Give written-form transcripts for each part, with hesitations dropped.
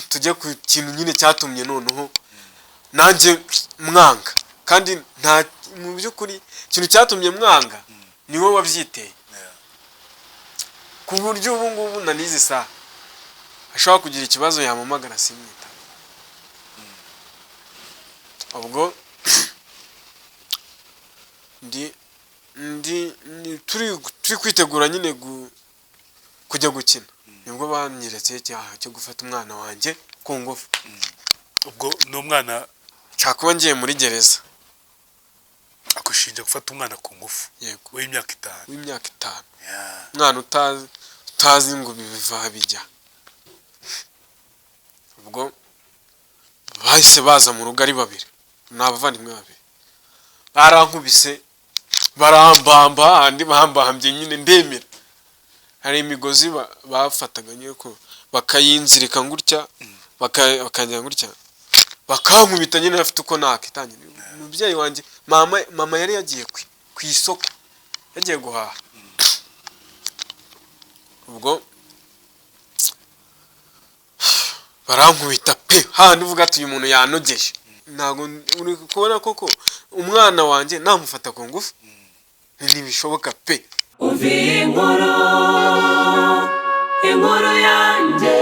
tujye ku kintu nyine cyatumye noneho nanjye mwanga kandi nta mu byukuri ikintu cyatumye mwanga ni wowe wabyiteye ku buryo ubu ngubu nanize saa ashobora kugira ikibazo yamamagara simwita ubwo turi kwitegura nyine kujya gukina nibwo banyeretse icyaha cyo gufata umwana wanjye ku ngufu ubwo ni umwana nshaka kuba ngiye muri gereza akushinja gufata umwana ku ngufu yego w'imyaka 5 umwana utazi ngo biva bijya ubwo bahise baza mu rugo ari babiri n'abavandimwe babiri barankubise barambamba andi bahambambye nyine ndemera hari imigozi bafataga nyine ko bakayinzirika ngutya bakajya ngutya bakankubita nyine afite uko nakitangira umubyeyi wanjye mama yari yagiye ku isoko yagiye guhaha ubwo barankubita pe handi uvuga ati uyu muntu yanogeje ntago uri kubona koko umwana wanjye namufata ku ngufu ntibishoboka pe uvi inkuru yanjye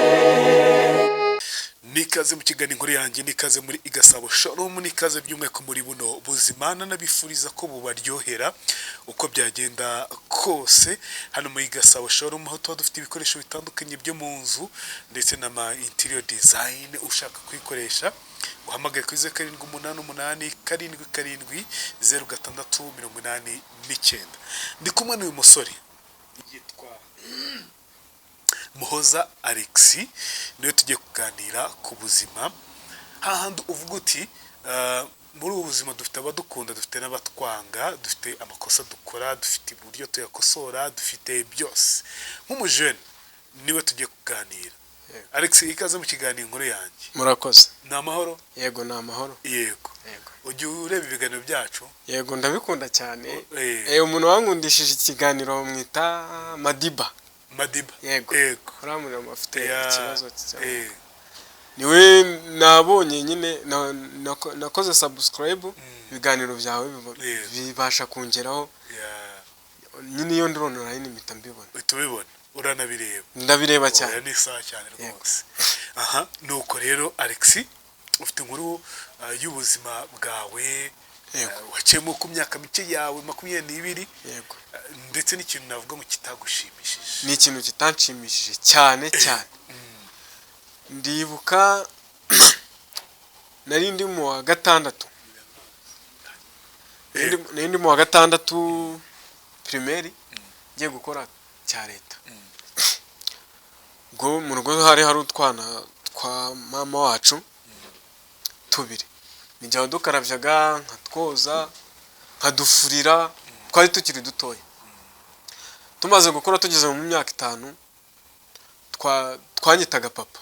nikaze mu kiganiro inkuru yanjye nikaze muri Igasabo Showroom nikaze by'umweko muri buno buzima nanabifuriza ko bubaryohera uko byagenda kose hano muri Igasabo Showroom aho tuba dufite ibikoresho bitandukanye byo mu nzu ndetse na interior design ushaka kwikoresha uhamagaye kuri 0788 770 689 ndi kumwe n'uyu musore yitwa Muhoza Alexis niwe tugiye kuganira ku buzima hahandi uvuga uti muri ubu buzima dufite abadukunda dufite n'abatwanga dufite amakosa dukora dufite uburyo tuyakosora dufite byose nk'umujene niwe tugiye kuganira Alexis ikaze mu kiganiro inkuru yanjye murakoze ni amahoro yego ni amahoro yego ujye ureba ibiganiro byacu yego ndabikunda cyane umuntu wankundishije ikiganiro mwita Madiba yego uramurira afite ikibazo niwe nabonye nyine nakoze subscribe ibiganiro byawe bibasha kongeraho nyine iyo ndrone online mpita mbibona tubibona uranabireba ndabireba cyane ni sawa cyane rwose aha nuko rero Alexis ufite inkuru y'ubuzima bwawe wacemo ku myaka mike yawe 22 yego ndetse n'ikintu navuga ngo kitagushimishije ni ikintu kitanshimishije cyane ndibuka nari ndi mu wa gatandatu nindi mu wa gatandatu primaire ngiye gukora cya leta ngo mu rugo hari utwana twa mama wacu tubiri nijya dukarabyaga nkatwoza nkadufurira twari tukiri dutoya tumaze gukora tugeze mu myaka 5 twanyitaga papa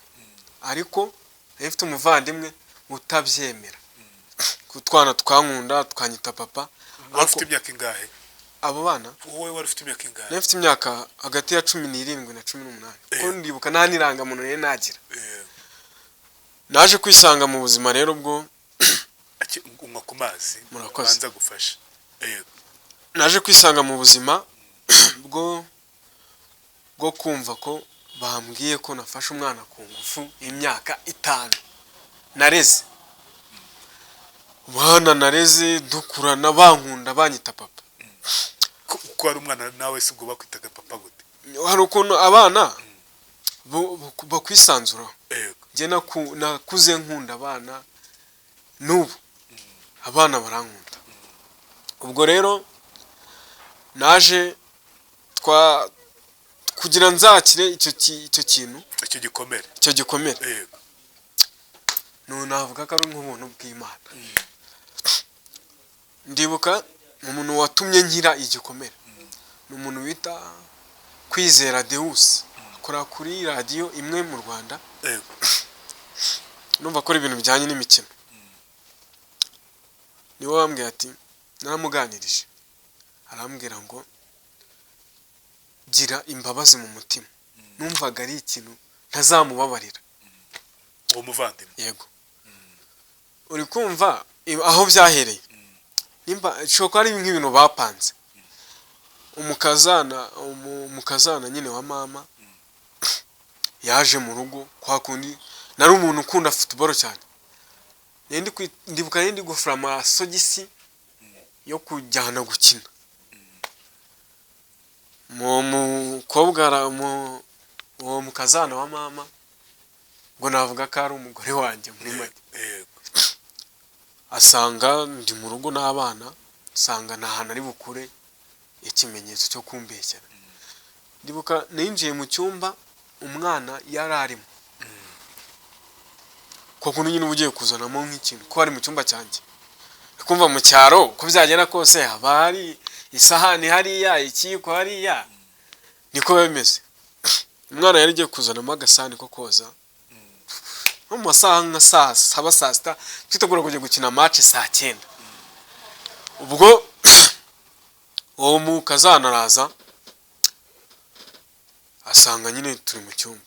ariko efite umuvandimwe utabyemera kutwana twankunda twanyita papa afite imyaka ingahe abo bana wowe wari ufite imyaka ingahe nafite imyaka hagati ya 17 na 18 ko ndibuka nta niranga muntu rero nagira naje kwisanga mu buzima rero bwo unywa ku mazi murakoze gufasha naje kwisanga mu buzima bwo kumva ko bambwiye ko nafashe umwana ku ngufu imyaka 5 nareze bana nareze dukurana bankunda banyita papa ko ari umwana nawe se ubwo bakwitaga papa gute hari ukuntu abana bakwisanzuraho je nakuze nkunda abana n'ubu abana barankunda ubwo rero naje kugira nzakire icyo kintu icyo gikomere navuga ko ari nk'ubuntu bw'Imana ndibuka umuntu watumye nkira igikomere ni umuntu wita Kwizera Deus akora kuri radio imwe mu Rwanda numva akora ibintu bijyanye n'imikino niwe wambwiye ati naramuganirije arambwira ngo gira imbabazi mu mutima numvaga ari ikintu ntazamubabarira uwo muvandimwe. yego uri kumva aho byahereye nimba shoko ari nk'ibintu bapanze umukazana nyine wa mama yaje mu rugo kwa kundi nari umuntu ukunda football cyane ndibuka ndi gufura amasogisi yo kujyana gukina mu mukobwa uwo mukazana wa mama ngo navuga ko ari umugore wanjye muri make asanga ndi mu rugo n'abana asanga nta hantu ari bukure ikimenyetso cyo kumbeshyera ndibuka ninjiye mu cyumba umwana yararimo koko nyine ugiye kuzanamo nk'ikintu ko ari mu cyumba cyanjye kumva mu cyaro ko byagera kose haba hari isahani hariya ikiko hariya niko bimeze umwana yari agiye kuzanamo agasahani ko koza mu masaha nka saa sita twitegura kujya gukina match saa 9 ubwo uwo mukazana araza asanga nyine turi mu cyumba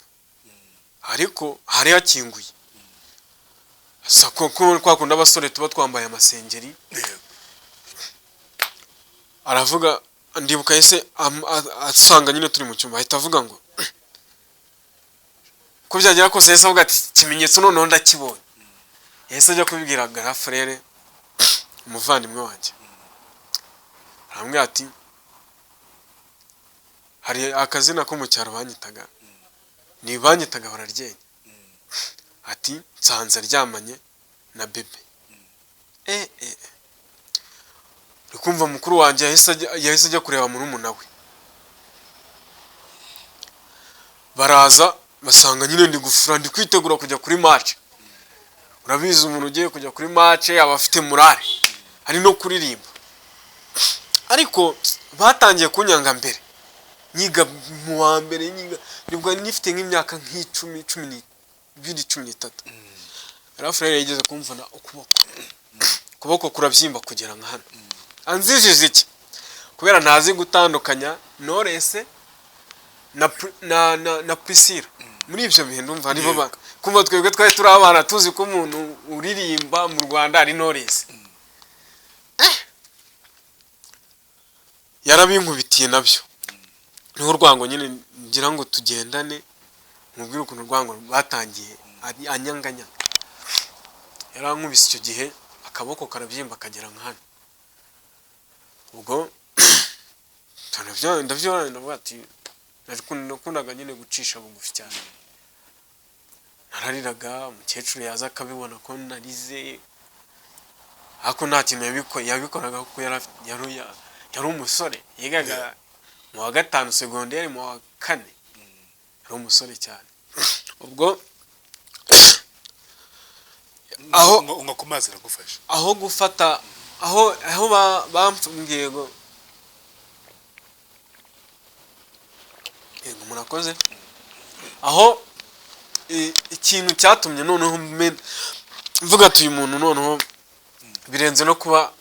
ariko hari hakinguye kwa kundi abasore tuba twambaye amasengeri aravuga ndibuka yese asanga nyine turi mu cyumba ahita avuga ngo ko byagera kose yese avuga ati kimenyetso noneho ndakibonye yese ajya kubibwira gara frere umuvandimwe wanjye arambwira ati hari akazina ko mu cyaro banyitaga ni banyitaga bararyenya ati nsanze aryamanye na bebe rikumva mukuru wanjye yahise ajya kureba murumuna we baraza basanga nyine ndi gufura ndi kwitegura kujya kuri match urabizi umuntu ugiye kujya kuri match aba afite morale ari no kuririmba ariko batangiye kunyanga mbere nyiga mu wa mbere nibwo nifite nk'imyaka nk'icumi 12-13 Rafrere yigeze kumvana ukuboko kurabyimba kugera nka hano anzijije iki kubera ntazi gutandukanya Knowless na Priscilla muri ibyo bihe ndumva ari bo kumva twebwe twari turi abana tuzi ko umuntu uririmba mu Rwanda ari Knowless yarabinkubitiye nabyo niho urwango nyine ngira ngo tugendane mubwire ukuntu urwango batangiye ari anyanganya yarankubise icyo gihe akaboko karabyimba kagera nka hano ubwo ndavyo ndavuga ati nakundaga nyine gucisha bugufi cyane narariraga umukecuru yaza akabibona ko narize ako nta kintu yabikoraga kuko yari umusore yigaga mu wa 5 secondaire mu wa 4 yari umusore cyane ubwo aho ungakumazi ragufasha aho gufata aho bamfungiye ngo yego murakoze aho ikintu cyatumye noneho mvuga ati uyu muntu noneho birenze no kuba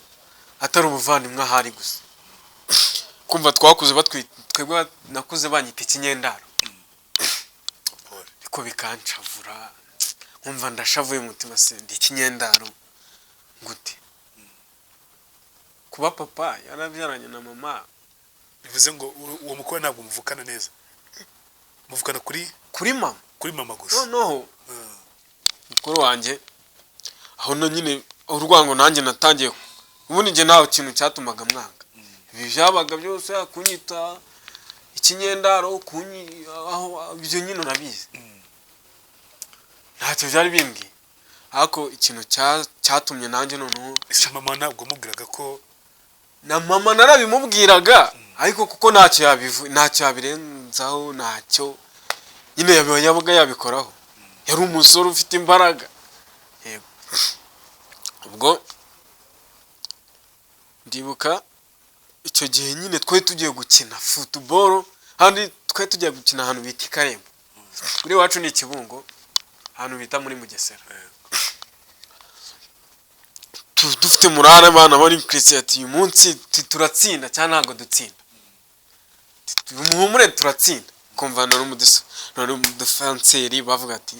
atari ubuvandimwe ahari gusa kumva twakuze twebwe nakuze banyita ikinyendaro ariko bikancavura nkumva ndashavuye umutima se ndi ikinyendaro gute kuba papa yarabyaranye na mama bivuze ngo uwo mukwe ntabwo muvukana neza muvukana kuri mama gusa no mukuru wanjye aho nyine urwango nanjye natangiye ubundi nje ntaho kintu cyatumaga mwanga ibi byabaga byose akunyita ikinyendaro aho ibyo nyine nabizi ntacyo byari bimbwiye ariko ikintu cyatumye nanjye noneho mama ntabwo mubwiraga ko na mama narabimubwiraga ariko kuko ntacyo yabirenzaho ntacyo nyine yabaga yabikoraho yari umusore ufite imbaraga yego ubwo ndibuka icyo gihe nyine twari tugiye gukina football handi twari tugiye gukina ahantu bita Karembo muri wacu ni Kibungo ahantu bita muri Mugesera dufite murara abana bari Christian ati uyu munsi turatsinda cyane ntago dutsinda muhumure turatsinda kumva nari umudefenseri bavuga ati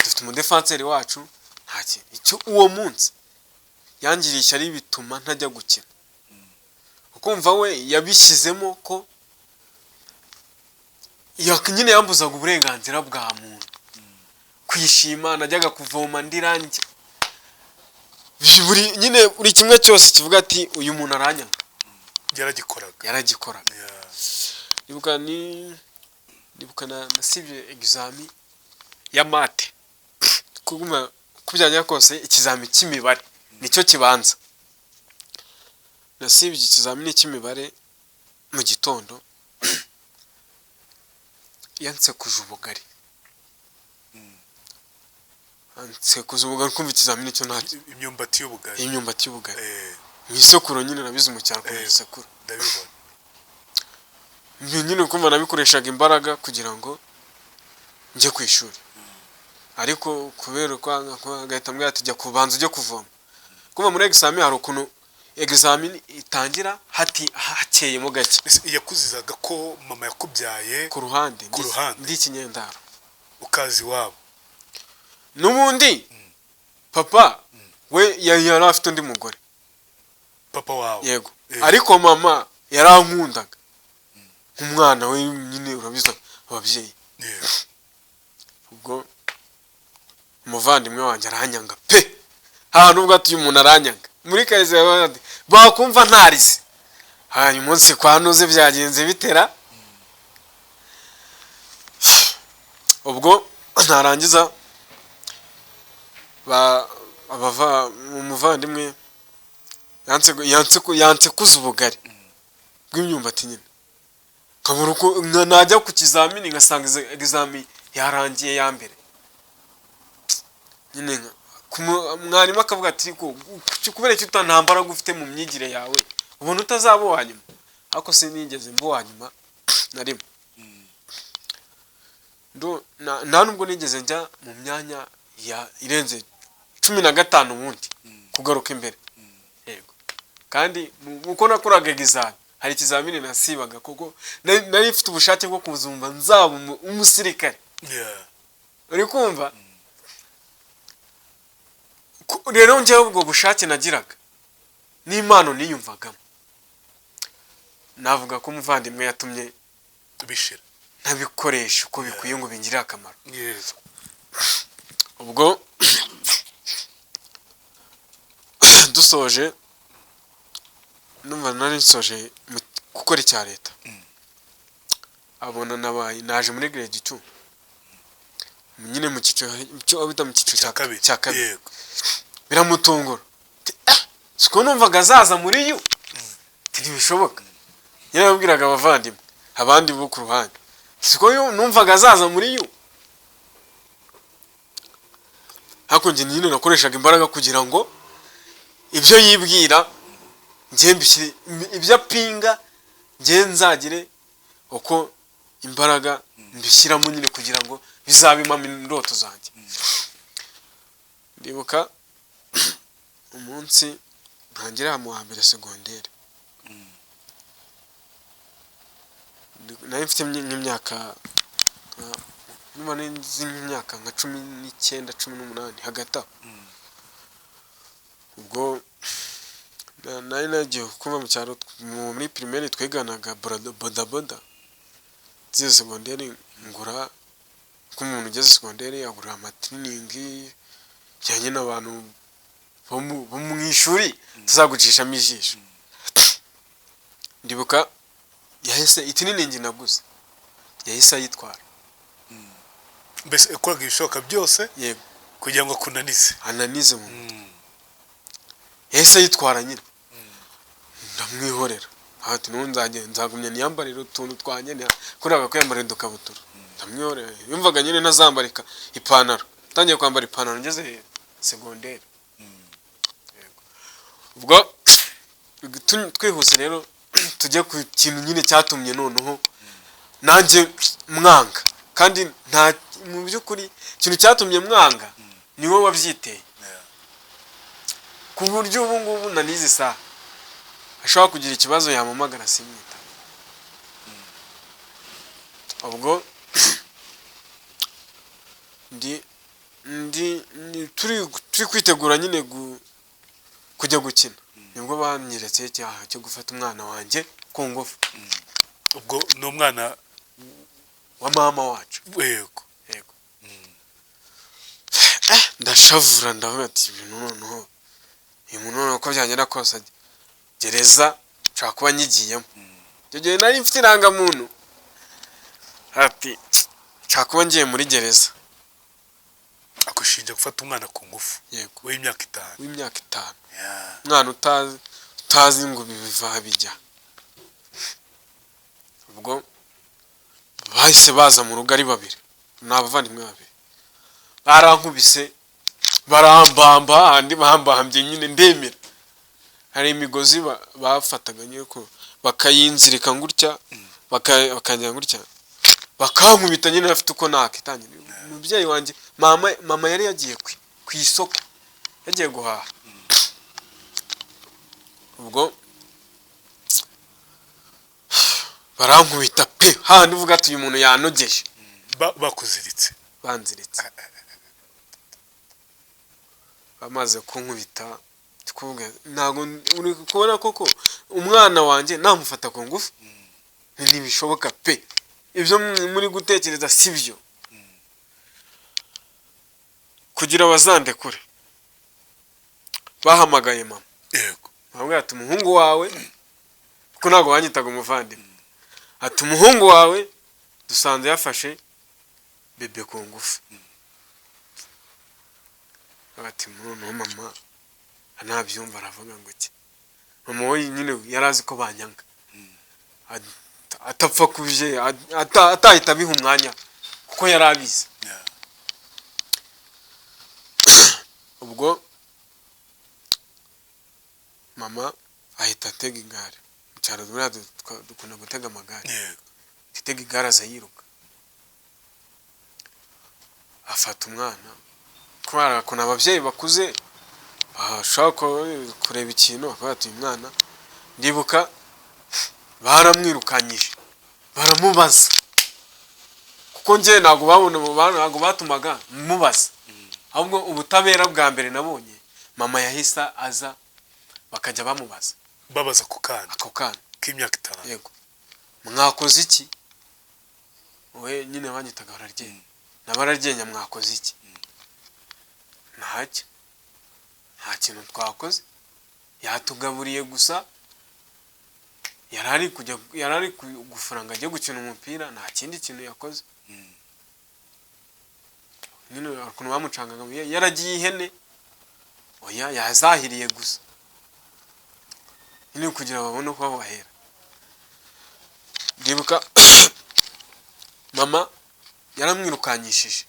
dufite umudefanseri wacu nta kintu icyo uwo munsi yangiriye ishyari bituma ntajya gukina ukumva we yabishyizemo ko nyine yambuzaga uburenganzira bwa muntu kwishima najyaga kuvoma ndirange buri kimwe cyose kivuga ati uyu muntu aranyanga yaragikoraga ndibuka nasibye examen ya mate kubyanya kose ikizami cy'imibare nicyo kibanza nasibye ikizamini cy'imibare mu gitondo yansekuje ubugari ansekuza ubugari kumva ikizamini cyo ntacyo imyumbati y'ubugari mu isekuru nyine nabize umucyaro ku isekuru ndabibona nyine kumva nabikoreshaga imbaraga kugira ngo njye ku ishuri ariko kubera kwanga agahita mbwira ati jya kubanza ujye kuvoma kuva muri examen hari ukuntu examen itangira hakeyemo gake yakuzizaga ko mama yakubyaye ku ruhande ndi Kinyendaro ukazi wabo n'ubundi papa we yari afite undi mugore papa wawe yego ariko mama yarankundaga nk'umwana we nyine urabiza ababyeyi ubwo umuvandimwe wanjye aranyanga pe ahantu ubwo atuye umuntu aranyanga muri karize bakumva ntarize hanyuma umunsi kwanuze byagenze bitera ubwo ntarangiza umuvandimwe yanse kuza ubugari bw'imyumbati nyine nkabura uko najya ku kizamini ngasanga examen yarangiye ya mbere nyine mwarimu akavuga ati kubera icyo utantambaraga ufite mu myigire yawe ubona utazaba uwa nyuma ariko sinigeze mba uwa nyuma na rimwe nta nubwo nigeze njya mu myanya irenze 15 ubundi kugaruka imbere yego kandi uko nakoraga examen hari ikizamini nasibaga kuko nari mfite ubushake bwo kuzumva nzaba umusirikare uri kumva rero njyewe ubwo bushake nagiraga n'impano niyumvagamo navuga ko umuvandimwe yatumye bishira ntabikoresha uko bikwiye ngo bingire akamaro ubwo dusoje numva nari nsoje gukora icya leta abona naje muri grade 2 nyine mu cyiciro cyo abita mu cyiciro cya kabiri biramutungura siko numvaga azaza muri yo ntibishoboka yarabwiraga abavandimwe abandi bo ku ruhande siko numvaga azaza muri yo hakonje nyine nakoreshaga imbaraga kugira ngo ibyo yibwira ibyo apinga nzagire uko imbaraga mbishyiramo nyine kugira ngo bizabe impamo indoto zanjye ndibuka umunsi ntangira mu wa mbere segonderi nari mfite nk'imyaka nka 19 18 hagati ubwo nari nagiye kuva mu cyaro muri primaire twiganaga bodaboda zize segonderi ngura ko umuntu ugeze segonderi agura amatriningi cyanye n'abantu bo mu ishuri tuzagucishamo ijisho ndibuka yahise itininingi naguze yahise ayitwara mbese ekwaga ibishoboka byose yego kugira ngo ananize mu yahise ayitwara nyine ndamwihorera ati nzagumya niyambarira utuntu twanjye kuraga kwiyambarira udukabutura ndamwihorera yumvaga nyine ntazambarika ipantaro tangiye kwambara ipantaro ngeze segonderi ubwo twihuse rero tujye ku kintu nyine cyatumye noneho nanjye mwanga kandi nta mu byukuri ikintu cyatumye mwanga niwe wabyiteye ku buryo ubu ngubu nanize saha ashobora kugira ikibazo yamamagara simwita ubwo turi kwitegura nyine kujya gukina nibwo banyeretse icyaha cyo gufata umwana wanjye ku ngufu. ubwo ni umwana wa mama wacu. yego Yego. Ndashavura ndavuga ati ibintu noneho uyu muntu noneho uko byagenda kose gereza nshaka kuba nyigiyemo. Icyo gihe nari mfite irangamuntu ati nshaka kuba ngiye muri gereza. agushinja gufata umwana ku ngufu. Yego. w'imyaka 5. W'imyaka 5. Yeah. Umwana utazi ngo biva bijya. Ubwo bahise baza mu rugo ari babiri. Ni abavandimwe babiri. Barankubise barambamba andi bahambambye nyine ndemera. Hari imigozi bafataga nyine ko bakayinzirika ngutya bakajya ngutya bakankubita nyine afite uko nakitangira. Umubyeyi wanjye mama yari yagiye ku isoko yagiye guhaha. Ubwo barankubita pe handi uvuga ati uyu muntu yanogeje. bakuziritse Banziritse bamaze kunkubita ntago uri kubona koko umwana wanjye namufata ku ngufu ntibishoboka pe. Ibyo muri gutekereza sibyo. Kugira bazandekure bahamagaye mama. yego Bamubwira ati umuhungu wawe kuko ntago wanyitaga umuvandimwe ati umuhungu wawe dusanze yafashe bebe ku ngufu. Ati noneho mama anabyumva aravuga ngo iki. Mama we nyine yarazi ko banyanga atapfa kubije atahita biha umwanya kuko yarabizi. Yeah. Ubwo mama ahita atega igare mu cyaro dukunda gutega amagare. yego Atega igare aza yiruka afata umwana kubera ko ababyeyi bakuze bashaka kureba ikintu bakaba batuye umwana. Ndibuka baramwirukanyije baramubaza kuko nje ntago batumaga mubaza ahubwo ubutabera bwa mbere nabonye mama yahisa aza bakajya bamubaza babaza ako kana k'imyaka 5. yego mwakoze iki we nyine banyitaga bararyenya nabararyenya mwakoze iki nta kintu twakoze yatugaburiye gusa yarari gufuranga ajye gukina umupira nta kindi kintu yakoze. Nyine ukuntu bamucangaga yaragiye ihene oya yazahiriye gusa nyine kugira babone uko bahera. Ndibuka mama yaramwirukanyishije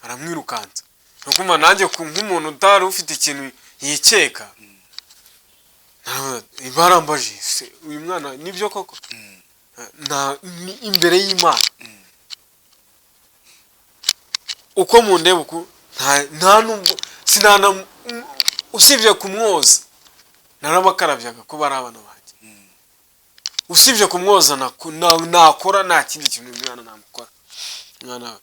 aramwirukanza nuko nanjye nk'umuntu utari ufite ikintu yikeka barambaje uyu mwana nibyo koko imbere y'Imana uko mundeba uko nta nubwo sinana usibye kumwoza narabakarabyaga ko bari abana banjye. Usibye kumwoza nakora nta kindi kintu umwana namukora. Umwana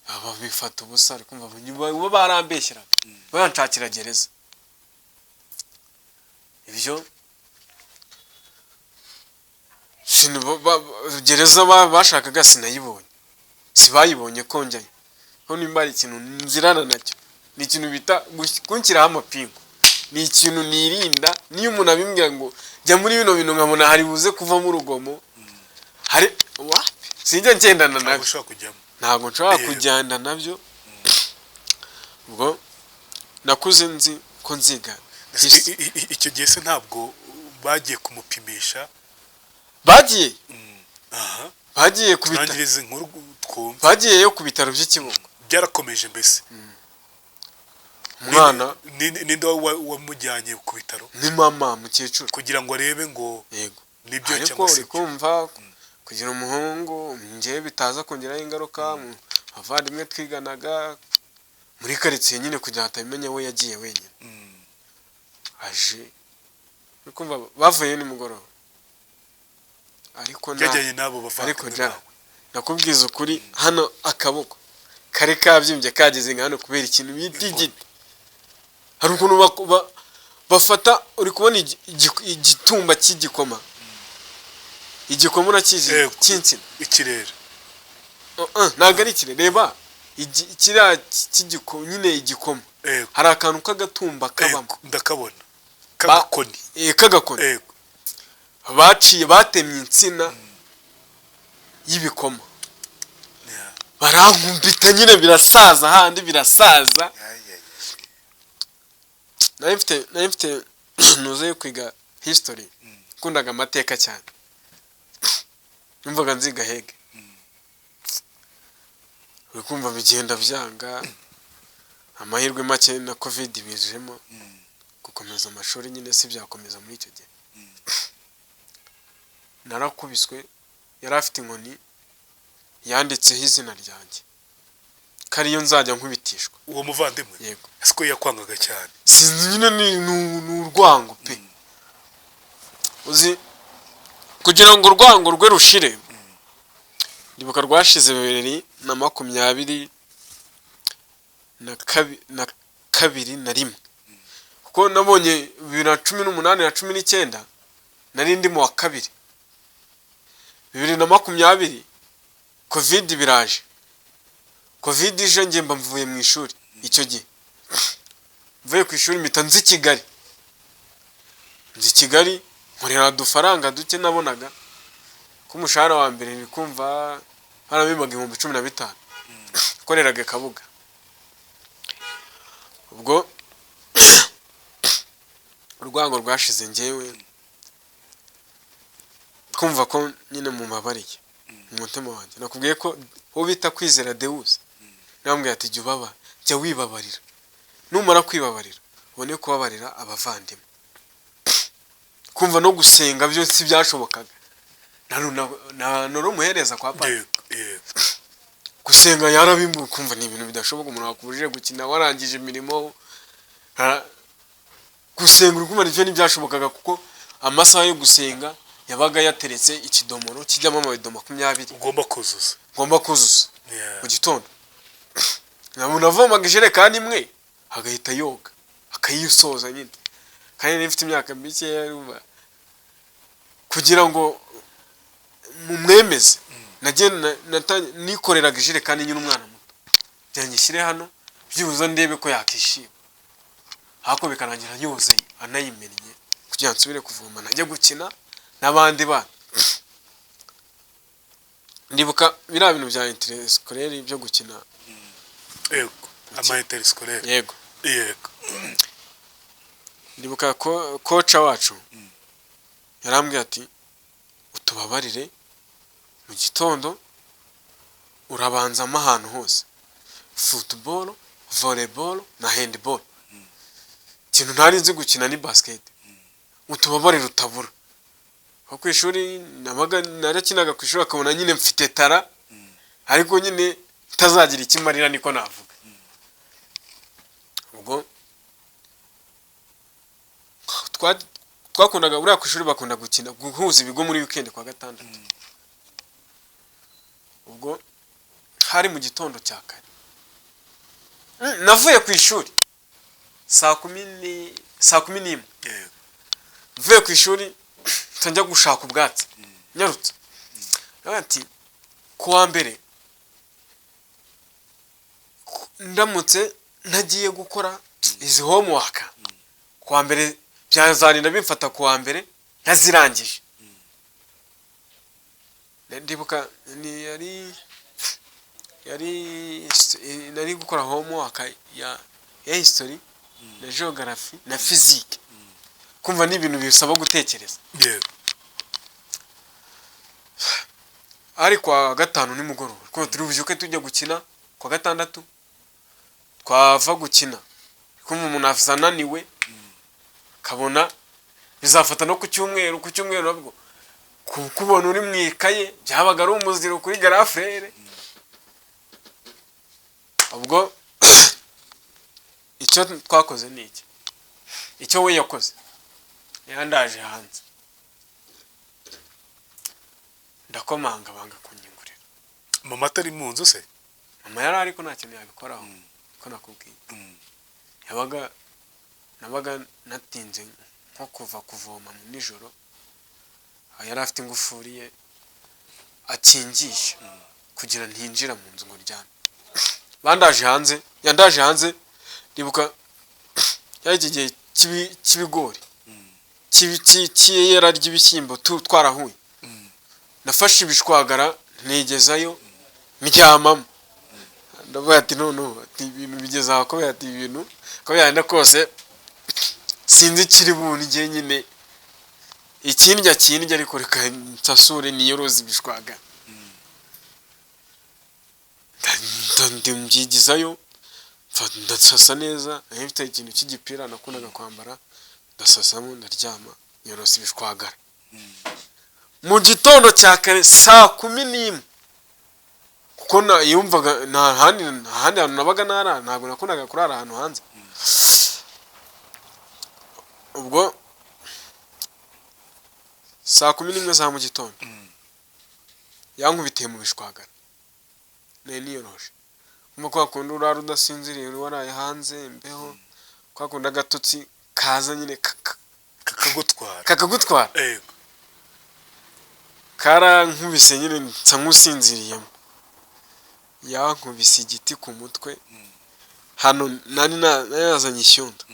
aba bifata ubusa ariko kumva barambeshyira banshakira gereza. Ibyo gereza bashakaga sinayibonye sibayibonye ko njyayo ko nimba ari ikintu nzirana nacyo ni ikintu bita kunshyiraho amapingu. Ni ikintu nirinda niyo umuntu abimbwira ngo jya muri bino bintu nkabona hari buze kuvamo urugomo hari sinjya ngendana nabyo ntabwo nshobora kujyana nabyo. Ubwo nakuze nzi ko nziga icyo gihe se ntabwo bagiye kumupimisha bagiye bagiye yo ku bitaro by'Ikibungo byarakomeje mbese. Umwana ninde wamujyanye ku bitaro? Ni mama mukecuru kugira ngo arebe ngo yego nibyo cyangwa se kumva kugira umuhungu ngiye bitaza kongeraho ingaruka mu bavandimwe twiganaga muri karitsiye nyine kugira atabimenya we yagiye wenyine. Aje kumva bavuye nimugoroba ariko yajyanye nabo bavandimwe nakubwiza ukuri hano akaboko kare kabyimbye kageze nka hano kubera ikintu bita igiti. Hari ukuntu bafata, uri kubona igitumba cy'igikoma, igikoma urakizi cy'insina, ikirere ntabwo ari ikirere. Reba kiriya cy'igikoma nyine, igikoma hari akantu k'agatumba kabamo, ndakabona k'agakoni, k'agakoni baciye, batemye insina y'ibikoma, barankubita nyine birasaza, handi birasaza. nari mfite nuze yo kwiga history, kundaga amateka cyane, numvaga nziga Hege. uri kumva bigenda byanga, amahirwe make na covid bizemo, gukomeza amashuri nyine si byakomeza muri icyo gihe. Narakubiswe, yari afite inkoni yanditseho izina ryanjye, kariyo nzajya nkubitishwa. uwo muvandimwe Yego. siko yakwangaga cyane, sinzi nyine ni urwango pe. Uzi kugira ngo urwango rwe rushire, ndibuka rwashize 2022 kuko nabonye 2018 na 19 nari ndi mu wa kabiri. 2020 covid biraje, covid ije nge mba mvuye mu ishuri. Icyo gihe mvuye ku ishuri mpita nzi Kigali, nkorera udufaranga duke nabonaga ko umushahara wa mbere ni kumva harabimaga 15,000 koreraga Kabuga. Ubwo urwango rwashize ngewe kumva ko nyine mu mabariye mu mutima wanjye. Nakubwiye ko uwo bita Kwizera Deus nambwiye ati jya wibabarira, numara kwibabarira ubone kubabarira abavandimwe. Kumva no gusenga byo si byashobokaga, narumuhereza kwa papa. Gusenga yarabimbu, kumva ni ibintu bidashoboka, umuntu wakubujije gukina warangije imirimo. Gusenga uri kumva nicyo ntibyashobokaga, kuko amasaha yo gusenga yabaga yateretse ikidomoro kijyamo amabido 20 ugomba kuzuza mu gitondo. Umuntu avomaga ijerekani imwe agahita yoga akayisoza nyine, kandi nifite imyaka mike kugira ngo mumwemeze. Nikoreraga ijerekani nyine umwana muto, byangishyire hano byibuze ndebe ko yakishima, hako bikarangira yoze anayimennye kugira nsubire kuvoma najya gukina n'abandi bana. Ndibuka biriya bintu bya interscolaire byo gukina. Yego, ama interscolaire. Yego. Ndibuka ko kocha wacu yarambwiye ati utubabarire mu gitondo urabanza ahantu hose, football, volleyball na handball. Ikintu ntari nzi gukina ni basket, utubabarire utabura. Ku ishuri narakinaga ku ishuri akabona nyine mfite tara, ariko nyine tazagira ikimarira niko navuga. Ubwo twakundaga buriya ku ishuri bakunda gukina guhuza ibigo muri weekend kwa gatandatu. Ubwo hari mu gitondo cya kare, navuye ku ishuri saa 11 mvuye ku ishuri njya gushaka ubwatsi nyarutse. Ati kuwa mbere ndamutse ntagiye gukora izi homework, kuwa mbere byazarinda bimfata kuwa mbere ntazirangije. Ndibuka nari gukora homework ya history na geography na physique. Kumva ni ibintu bisaba gutekereza. Ariko kwa gatanu nimugoroba ko turi bujuke tujya gukina, kwa gatandatu twava gukina kumva umuntu afsananiwe kabona bizafata no ku cyumweru nabwo kubona uri mwikaye byabaga ari umuziro kuri garafrere. Ubwo icyo twakoze ni iki, icyo we yakoze yandaje hanze, ndakomanga banga kunyingurira. Mama atari mu nzu se? mama yari ariko nta kintu yabikoraho ko nakubwiye nabaga natinze nko kuva kuvoma mu nijoro yari afite ingufuri ye akingisha kugira ntinjira mu nzu ngo ryame yandaje hanze ndibuka iki gihe cy'ibigori cy'iyera ry'ibishyimbo twarahuye nafashe ibishwagara ntegezayo ndyamamo ndavuga ati none ibintu bigeze aho kubera ati ibintu ko yanda kose sinzi kiri bunjye nyine ikindya ariko reka nsasure niyoroze ibishwagara ndimubyigizayo ndasasa neza mfite ikintu cy'igipira nakundaga kwambara ndasasamo ndaryama yorosa ibishwagara mu gitondo cya kare 11:00 kuko yumvaga nta handi hantu nabaga narara ntabwo nakundaga kurara ahantu hanze ubwo 11:00 za mu gitondo yankubitiye mu bishwagara niyoroshe kwa kundi urara udasinziriye waraye hanze imbeho kwa kundi agatotsi kaza nyine kakagutwara karankubise nyine nsa nk'usinziriyemo yankubise igiti ku mutwe hano nari yazanye ishyunda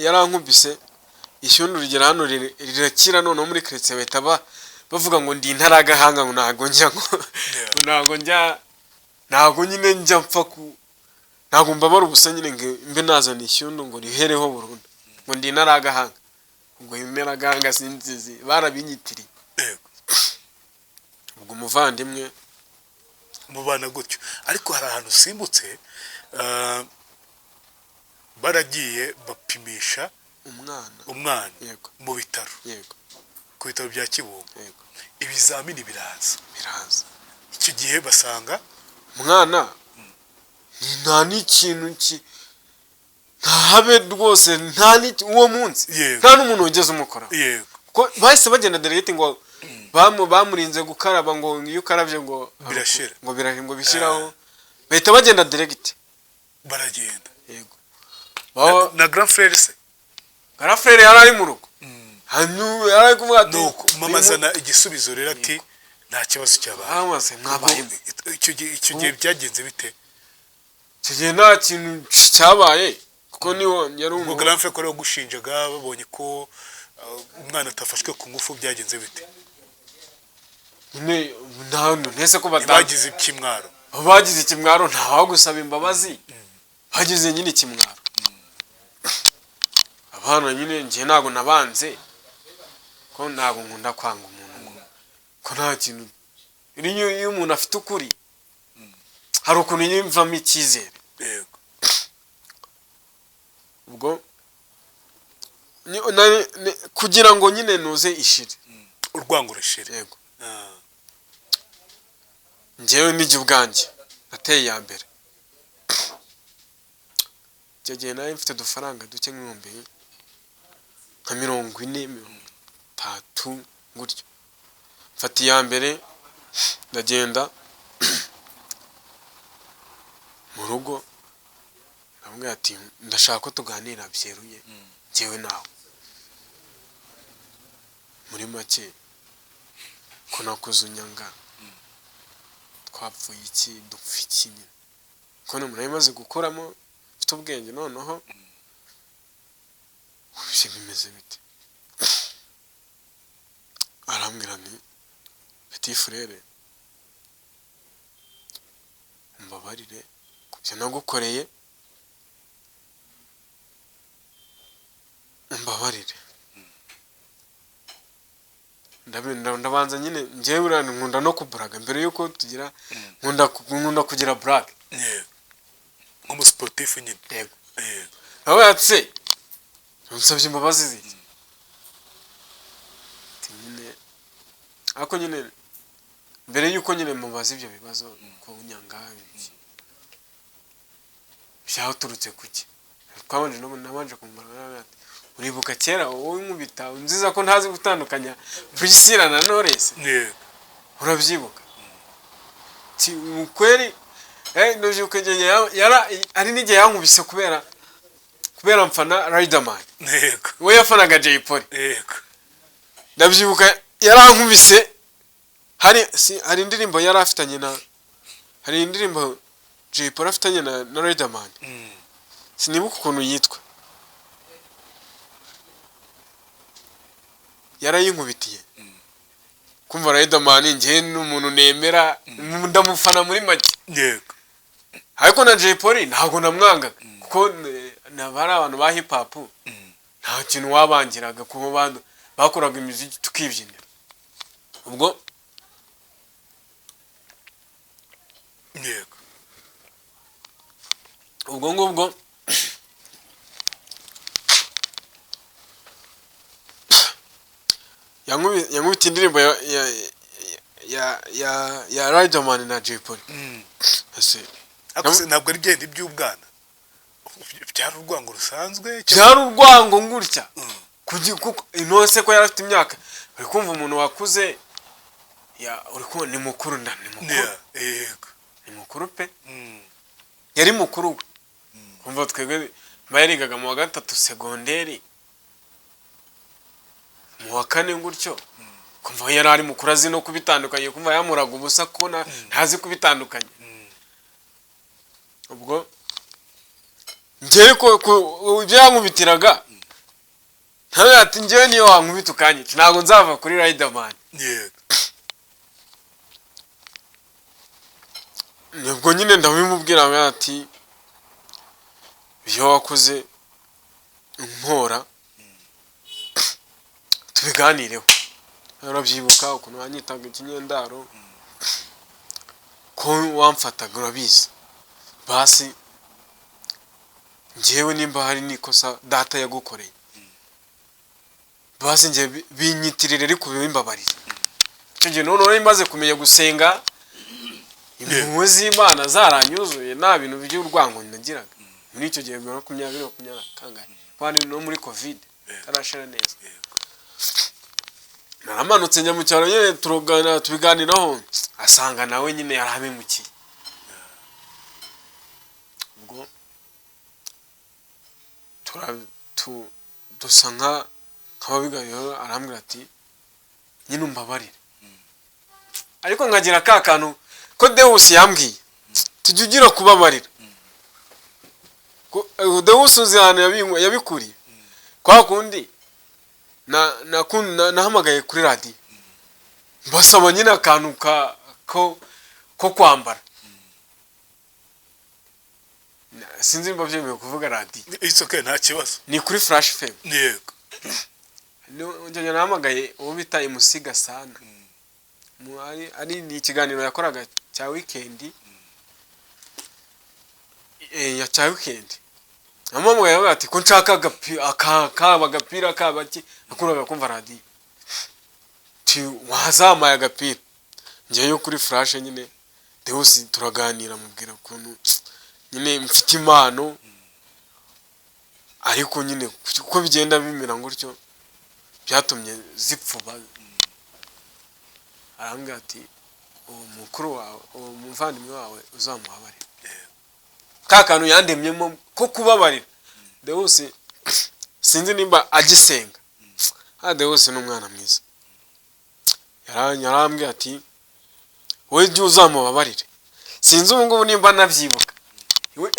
yarankubise ishyunda rigera hano rirakira noneho muri keretse bahita bavuga ngo ndi intaragahanga ngo ntago nyine njya mpfa ntago mbabara ubusa nyine mbe nazana ishyundu ngo rihereho burundu ngo ndi intaragahanga ubwo intaragahanga sinzizi barabinyitiriye ubwo umuvandimwe mubana gutyo ariko hari ahantu usimbutse baragiye bapimisha umwana mu bitaro ku bitaro bya Kibungo ibizamini biraza icyo gihe basanga umwana nta n'ikintu ntahabe rwose uwo munsi nta n'umuntu wigeze umukora kuko bahise bagenda direct ngo bamurinze gukaraba ngo iyo ukarabye ngo birashira ngo bishyiraho bahita bagenda direct baragenda yego na grand frère se grand frère yari ari mu rugo hano yari kuvuga ati mama zana igisubizo rero ati nta kibazo cyabaye mwabaye icyo gihe byagenze bite icyo gihe nta kintu cyabaye kuko niho yari umugabo grand frère ko gushinjaga babonye ko umwana atafashwe ku ngufu byagenze bite ntese ko bagize ikimwaro ntawaho gusaba imbabazi bagize nyine ikimwaro abana nyine njye ntago nabanze ko ntago nkunda kwanga umuntu ko nta kintu iyo umuntu afite ukuri hari ukuntu yimvamo icyizere ubwo kugira ngo nyine nuze ishire urwango rushire yego njyewe n'ijye ubwanjye nateye ya mbere icyo gihe nawe mfite udufaranga duke nk'ibihumbi nka 40-30 gutyo mfata iya mbere ndagenda mu rugo ndamubwira ati ndashaka ko tuganira byeruye njyewe nawe muri make ko nakoze unyanga twapfuye iki dupfa iki nyine ko n'umuntu yamaze gukoramo mfite ubwenge noneho ibyo bimeze bite arambwira nti petit frère mbabarire kubyo nagukoreye mbabarire ndabanza nyine njyewe nkunda no kuburaga mbere yuko tugira nkunda kugira brag nk'umusportif nyine yego nawe yatse nsabye imbabazi ziki nyine ako nyine mbere yuko nyine mubaza ibyo bibazo ko unyanga byaturutse kuki twabanje nabanje kumubara uribuka kera wowe nkubita nziza ko ntazi gutandukanya Priscilla na Knowless urabyibuka ati ukweli ndavyibuka igihe ari n'igihe yankubise kubera mfana Riderman. yego We yafanaga Jay Polly. yego Ndavyibuka yarankubise hari indirimbo yari afitanye hari indirimbo Jay Polly afitanye na Riderman. Sinibuka ukuntu yitwa. Yarayinkubitiye. Kumva Riderman ngiye n'umuntu nemera ndamufana muri make. yego Ariko na Jay Polly ntabwo namwangaga kuko nabari abantu ba hip hop nta kintu wabangiraga kuba bantu bakoraga imiziki tukibyinira. Ubwo yego ngubwo yankubita indirimbo ya Riderman na Jay Polly. Ese Akuze ntabwo ari byenda iby'ubwana. Byari urwango rusanzwe. byari urwango ngurya. Kuko inose ko yarafite imyaka. Uri kumva umuntu wakuze uri ko ni mukuru ni mukuru. Yego. Ni mukuru pe. Yari mukuru. Kumva twebwe bayirigaga mu wa gatatu segonderi. Mu wa kane ngutyo. Kumva yari ari mukuru azi no kubitandukanye, kumva yamuraga ubusa kona ntazi kubitandukanye. Ubwo ngiye ko ibyo yankubitiraga ntawe ati ngiye niyo wankubita ukanyica ntabwo nzava kuri Riderman. Yego. Nibwo nyine ndabimubwira ati iyo wakoze nkora tubiganireho. Urabyibuka ukuntu wanyitaga ikinyendaro ko wamfataga urabizi. Basi ngewe nimba hari nikosa data yagukoreye basi nge binyitirire ariko bimbabarira. Icyo gihe none maze kumenya gusenga impuhwe z'Imana zaranyuzuye nta bintu by'urwango nagiraga muri icyo gihe 2020 kangahe kwani no muri covid tarashira neza. Naramanutse njya mu cyaro nyine tubiganiraho asanga nawe nyine yarabimukiye. Ubwo dusa nk'ababiganiraho arambwira ati nyine umbabarire. Ariko nkagira ka kantu ko Deus yambwiye tujye ugira kubabarira. Deus uzihana yabikuriye kwa kundi nahamagaye kuri radio mbasaba nyine akantu ko kwambara. Sinzi mba byemeye kuvuga radio. It's okay nta kibazo. Ni kuri Flash FM. Yego. Njye nahamagaye uwo bita Musiga sana. Ari ni ikiganiro yakoraga cya weekend. Ya cya weekend. Amamwe ati ko nshaka agapira kabaki akuraga kumva radio. Ti wazamaye agapira. Ngiye yo kuri Flash nyine Deus turaganira mubwira ukuntu nyine mfite impano ariko nyine uko bigenda bimera ngutyo byatumye zipfuba. Arambwira ati umukuru wawe umuvandimwe wawe uzamuhabarira. Kakanu yandemyemo ko kubabarira. Deus sinzi nimba agisenga. Deus n'umwana mwiza. Yarambwira ati we jye uzamubabarire. Sinzi ubungubu nimba nabyibuka.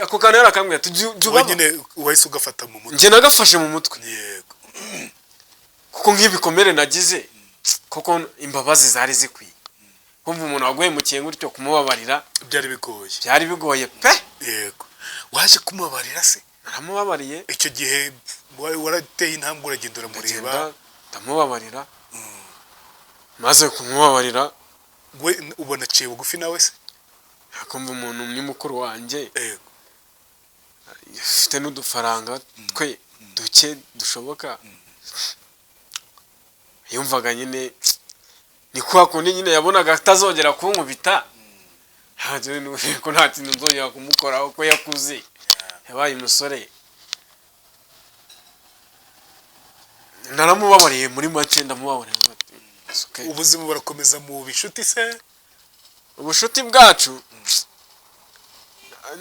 Ako kantu yarakambwira tujye nyine wahise ugafata mu mutwe. Nje nagafashe mu mutwe. Yego. Kuko nk'ibikomere nagize kuko imbabazi zari zikwiye. Kumva umuntu waguhemukiye ngutyo kumubabarira byari bigoye pe. Yego. Waje kumubabarira se? Naramubabariye. Icyo gihe warateye intambwe uragendera mureba ndamubabarira. Maze kumubabarira we ubona ciye bugufi nawe se? Akumva umuntu ni mukuru wanjye. Yego. Ufite n'udufaranga twe duke dushoboka. Yumvaga nyine ni kwa kundi nyine yabonaga atazongera kunkubita. Haje nuko nta kintu nzongera kumukoraho ko yakuze. Yabaye umusore. Naramubabariye muri make ndamubabarira. Ubuzima burakomeza mu bishuti se? ubushuti bwacu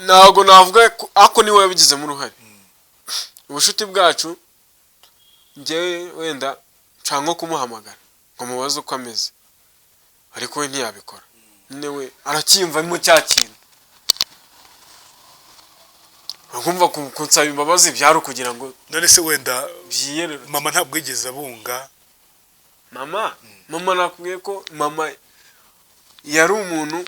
ntabwo navuga ako niwe yabigizemo uruhare. Ubushuti bwacu njyewe wenda nshaka kumuhamagara ngo mubaze uko ameze, ariko we ntiyabikora. Nyine we aracyiyumvamo cya kintu, agomba kunsaba imbabazi byari kugira ngo none se wenda byiyerere. mama ntabwo yigeze abunga. Mama nakubwiye ko mama yari umuntu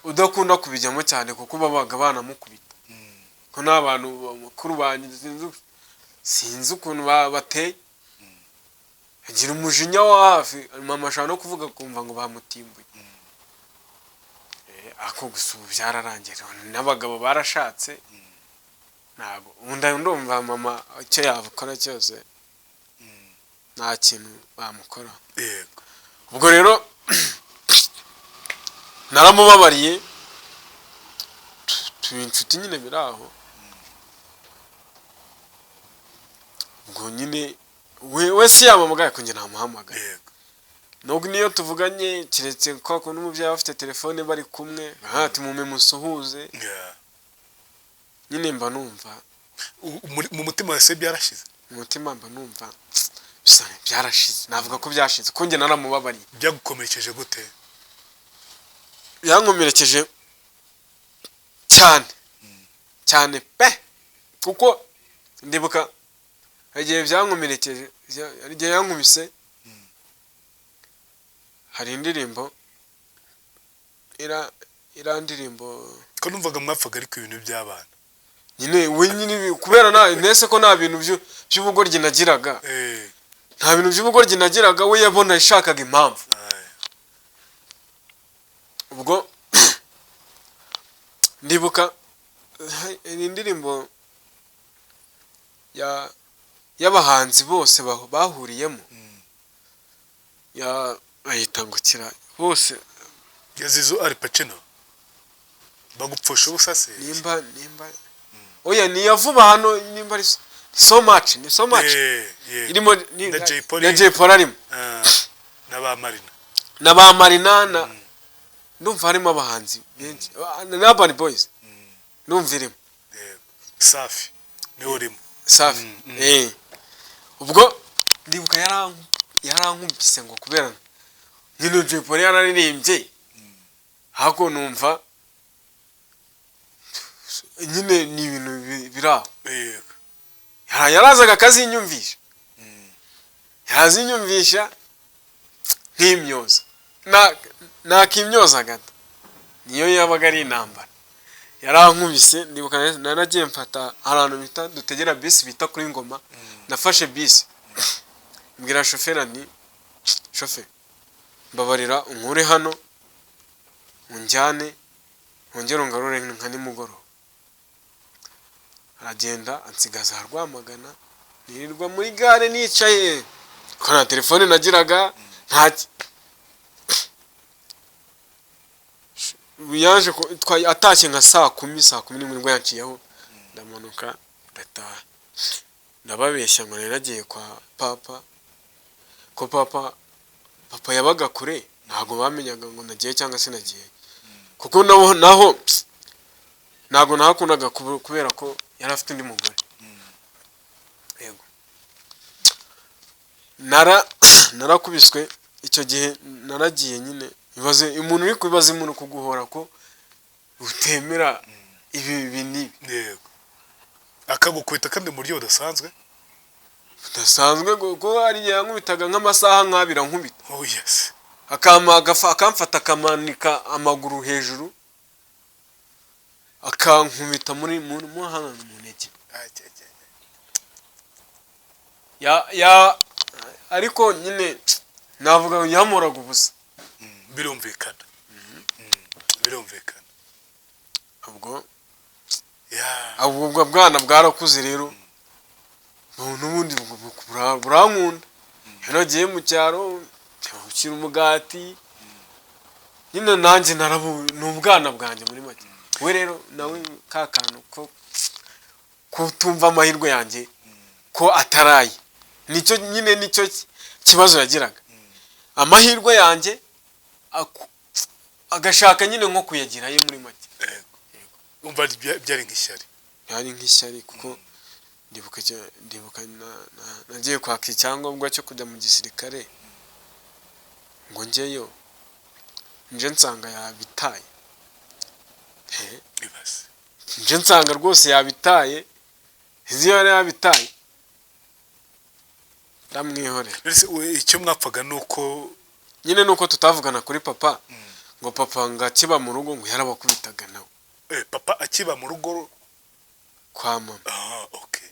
udakunda kubijyamo cyane kuko babaga banamukubita. Ko n'abantu bakuru banjye sinzi ukuntu bateye, agira umujinya wa hafi. Mama ashaka no kuvuga kumva ngo bamutimbuye. Ako gusa ubu byararangiye, n'abagabo barashatse. Ntabwo ndumva mama icyo yabukora cyose nta kintu bamukora. Yego. Ubwo rero naramubabariye, turi inshuti nyine biri aho. Ubwo nyine we si yamamagaye ko njye ntamuhamagaye. Yego. Nubwo niyo tuvuganye keretse ko n'umubyeyi afite telefone bari kumwe, ati mume musuhuze. Nyine mba numva mu mutima wese byarashize. Mu mutima mba numva bisa byarashize, navuga ko byashize ko njye naramubabariye. Byagukomerekeje gute? Yankomerekeje cyane pe, kuko ndibuka igihe byankomerekeje, igihe yankubise, hari indirimbo ndirimbo ko numvaga mwapfaga ariko ibintu by'abana. Nyine we nyine kubera nese ko nta bintu by'ubugoryi nagiraga. Nta bintu by'ubugoryi nagiraga, we yabona ishakaga impamvu. Ubwo ndibuka indirimbo y'abahanzi bose bahuriyemo, ayitangukira bose. Yazizo Al Pacino bagupfusha ubusa se? Nimba oya niya vuba hano, nimba ari so much irimo na Jay Polly arimo n'aba Marina ndumva harimo abahanzi benshi na Urban Boys, ndumva irimo Safi niwe urimo. Safi. Ubwo ndibuka yarankubise ngo kubera nyine Jay Polly yararirimbye, hako numva nyine ni ibintu biraho. Yarazaga akazinyumvisha, yazinyumvisha nk'imyoza, nakimyoza gato, niyo yabaga ari intambara. Yarankubise, ndibuka naragiye mfata ahantu bita dutegera bisi bita kuri Ngoma. Nafashe bisi, mbwira shoferi nti shoferi mbabarira unkure hano unjyane ongera ngarure nka nimugoroba. Aragenda ansigaza Rwamagana, nirirwa muri gare nicaye ko nta telefone nagiraga. Yaje atashye nka saa 10 nibwo yanciyeho, ndamanuka ndataha. Ndababeshya ngo naragiye kwa papa, ko papa yabaga kure, ntago bamenyaga ngo nagiye cyangwa se nagiye, kuko naho ntago nahakundaga kubera ko yari afite undi mugore. Yego. Narakubiswe icyo gihe, naragiye nyine ibaze umuntu uri kubibaza umuntu kuguhora ko utemera ibi binibi. Yego. Akagukubita kandi mu buryo budasanzwe ko ari yankubitaga nk'amasaha nk'abira nkubita. Oh yes. Akamfata akamanika amaguru hejuru, akankubita muri hano mu ntege. Ariko nyine navuga yamoraga ubusa. Birumvikana. Birumvikana. Ubwo bwana bwarakuze rero, n'ubundi burankunda. Yaragiye mu cyaro ukira umugati, nyine nanjye n'ubwana bwanjye muri make. We rero nawe kakantu ko kutumva amahirwe yanjye ko ataraye, nicyo kibazo yagiraga. Amahirwe yanjye agashaka nyine nko kuyagirayo muri make. yego umva byari nk'ishyari Yari nk'ishyari kuko ndibuka nagiye kwaka icyangombwa cyo kujya mu gisirikare ngo njyeyo nje nsanga yabitaye. ibaze Nje nsanga rwose yabitaye, izi yari yabitaye ndamwihorera. icyo mwapfaga nuko Nyine nuko tutavugana kuri papa, ngo papa ngo akiba mu rugo ngo yarabakubitaga nawe. papa akiba mu rugo Kwa mama okay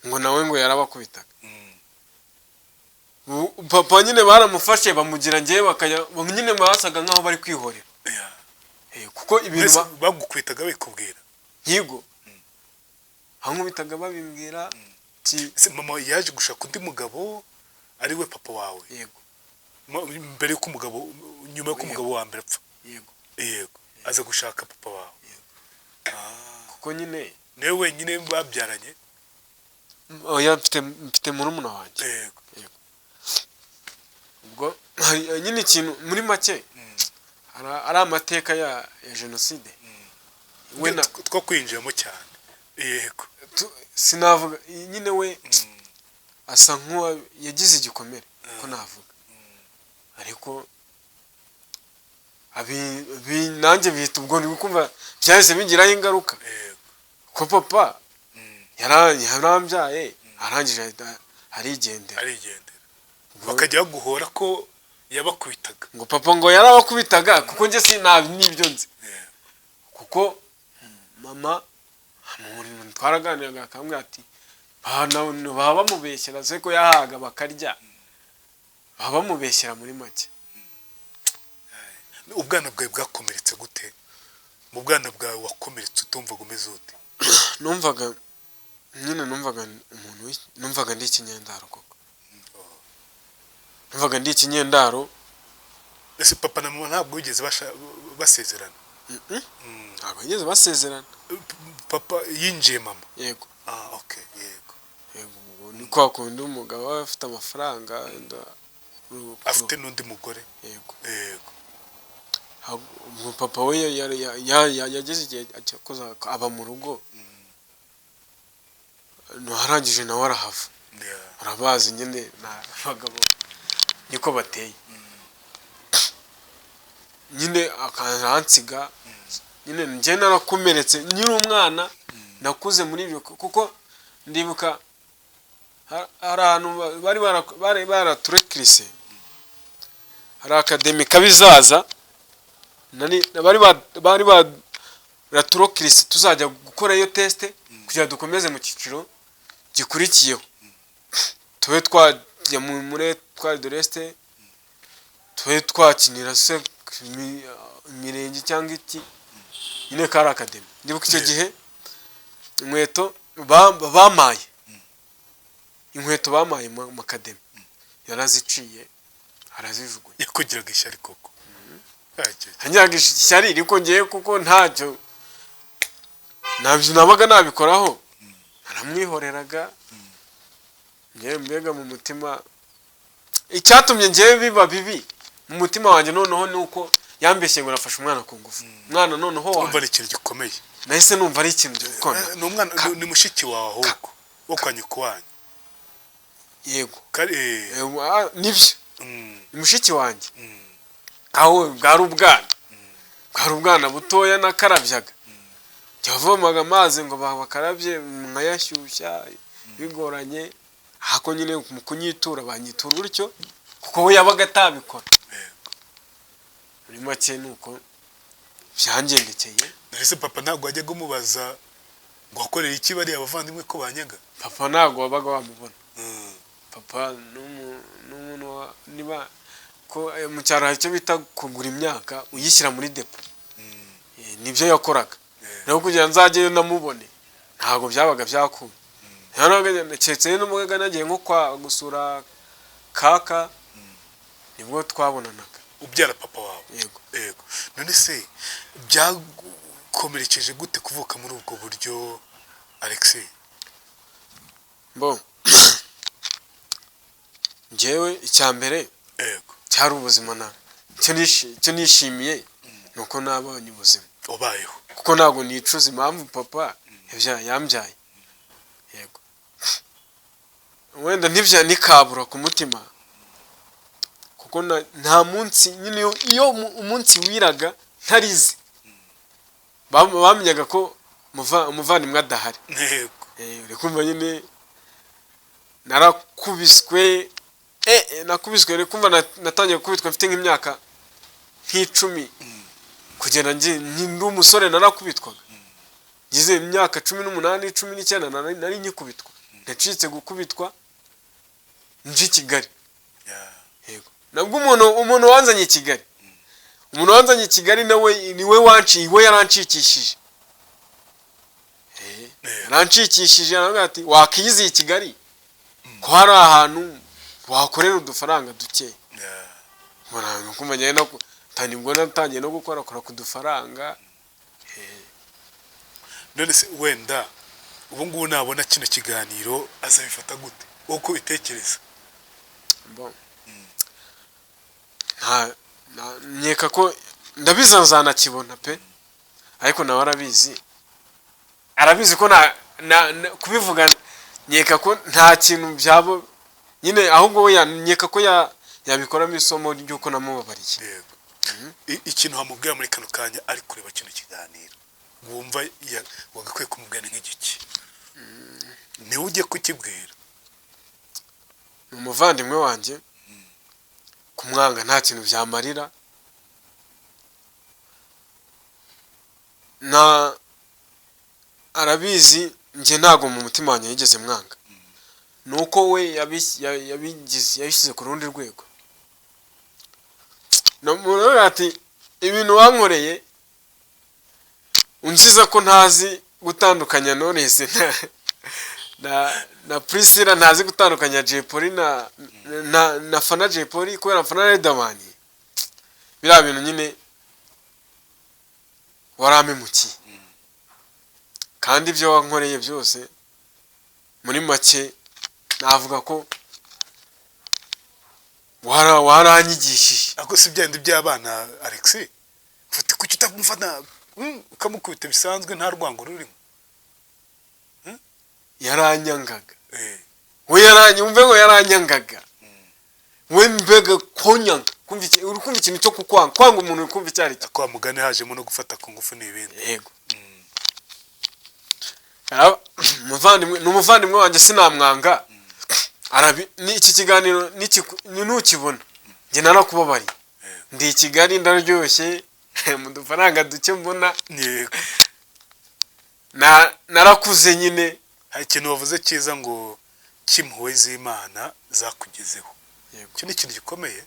ngo nawe ngo yarabakubitaga. Papa nyine baramufashe bamugira ngewe bakajya nyine basaga nkaho bari kwihorera. Kuko ibintu bagukubitaga bikubwira yigo ankubitaga babimbwira mama yaje gushaka undi mugabo ari we papa wawe. Yego. Mbere yuko umugabo nyuma yuko umugabo wa mbere apfa. Yego. Yego aza gushaka papa wawe. Kuko nyine niwe wenyine babyaranye. Oya mfite murumuna wanjye. Yego. Ubwo nyine ikintu muri make ari amateka ya jenoside wena two kwinjiramo cyane. Yego. Sinavuga nyine we asa nk'uwa yagize igikomere ko navuga, ariko nanjye bihita ubwo ndikumva byahise bigiraho ingaruka. Ko papa yarambyaye arangije arigendera. Bakajya guhora ko yabakubitaga ngo papa ngo yarabakubitaga kuko njye sinabi nibyo nzi. Kuko mama twaraganiraga akamwe ati baba bamubeshyera se ko yahaga bakarya, baba bamubeshyera muri make. Ubwana bwawe bwakomeretse gute? Mu bwana bwawe wakomeretse utumvaga umeze ute? Numvaga umuntu numvaga ndi ikinyendaro koko. Numvaga ndi ikinyendaro. Ese papa na mama ntabwo bigeze basezerana? Ntabwo bigeze basezerana. Papa yinjiye mama. Yego. Okay, yego. Yego, ni kwa kundi umugabo afite amafaranga afite n'undi mugore. Yego. Yego. Papa we yageze igihe cyo aba mu rugo. Harangije nawe arahava. Arabazi nyine n'abagabo niko bateye. Nyine akaransiga nyine njye narakomeretse nyiri umwana nakuze muri ibyo kuko ndibuka hari ahantu bari baraturekirise, hari akademika bizaza bari baraturekirise tuzajya gukora iyo teste kugira dukomeze mu cyiciro gikurikiyeho, tube twajya muri twari de reste, tube twakinira se imirenge cyangwa iki nyine kari akademi. Ndibuka icyo gihe inkweto bamaye mu akademi yaraziciye arazijugunya. Yakugiraga ishyari koko? Hanyiraga ishyari ariko ngewe kuko ntacyo nabaga nabikoraho aramwihoreraga. Ngewe mbega mu mutima icyatumye ngewe biba bibi mu mutima wanjye noneho nuko yambeshye ngo nafashe umwana ku ngufu. Umwana noneho umva ari ikintu gikomeye. Nahise numva ari ikintu gikomeye. Ni umwana ni mushiki wawe ahubwo wo kwa nyoko wanyu? Yego. Nibyo. Ni mushiki wanjye. Aho bwari ubwana butoya nakarabyaga. Cyavomaga amazi ngo bakarabye nkayashyushya bigoranye. Hako nyine mu kunyitura banyitura gutyo kuko we yabaga atabikora. Muri make nuko byangendekeye. Nahise papa ntabwo wajya kumubaza ngo akorere iki bari abavandimwe ko banyaga? Papa ntabwo wabaga wamubona. Papa n'umuntu niba ko mu cyaro icyo bita kugura imyaka uyishyira muri depo. Nibyo yakoraga. Rero kugira nzajyeyo namubone ntabwo byabaga byakunda. Cyetse n'umugaga nagiye nko kwa gusura kaka nibwo twabonanaga. Ubyara papa wawe? Yego. Yego. None se byakomerekeje gute kuvuka muri ubwo buryo Alexis? Njyewe icyambere yego cyari ubuzima cyo nishimiye nuko nabonye ubuzima ubayeho kuko ntabwo nicuza impamvu papa yambyaye yego wenda nikabura ku mutima kuko nta munsi nyine iyo umunsi wiraga ntarize bamenyaga ko umuvandimwe adahari yego uri kumva nyine narakubiswe uri kumva natangiye gukubitwa mfite nk'imyaka nk'icumi kugenda ndi umusore narakubitwaga ngize imyaka 18 19 nari nkikubitwa nacitse gukubitwa nje Kigali yego nabwo umuntu wanzanye Kigali umuntu wanzanye Kigali nawe niwe iwe yarancikishije yarancikishije aravuga ati wakiyiziye Kigali ko hari ahantu wakorera udufaranga duke muranga kumenya no nibwo natangiye no gukora ku dufaranga none se wenda ubu ngubu nabona kino kiganiro azabifata gute uko bitekereza nkeka ko ndabizanzana kibona pe ariko nawe arabizi ko kubivuga nkeka ko nta kintu byabo nyine ahubwo we nkeka ko yabikoramo isomo ry'uko namubabariye ikintu hamubwira muri kano kanya ari kureba kino kiganiro wumva wagakwiye kumubwira nk'igiki niwe ujye kukibwira ni umuvandimwe wanjye kumwanga nta kintu byamarira arabizi njye ntago mu mutima wanjye yigeze mwanga nuko we yabishyize ku rundi rwego ati ibintu wankoreye unziza ko ntazi gutandukanya Knowless na Priscilla ntazi gutandukanya Jay Polly na Fana Jay Polly kubera Fana Riderman biriya bintu nyine waramemukiye kandi ibyo wankoreye byose muri make navuga ko waranyigishije ako si byandi by'abana Alex mfite kuki utamufana ukamukubita bisanzwe nta rwango rurimo yaranyangaga we yaranyumve ngo yaranyangaga we mbega konyanga uri kumva ikintu cyo kwanga umuntu uri kumva icyari cyo kwa mugane hajemo no gufata ku ngufu n'ibindi yego n'umuvandimwe wanjye sinamwanga ni iki kiganiro ni nukibona njye narakubabariye ndi i Kigali ndaryoshye mu dufaranga duke mbona narakuze nyine hari ikintu wavuze cyiza ngo kimpuwe z'Imana zakugezeho cyo ni ikintu gikomeye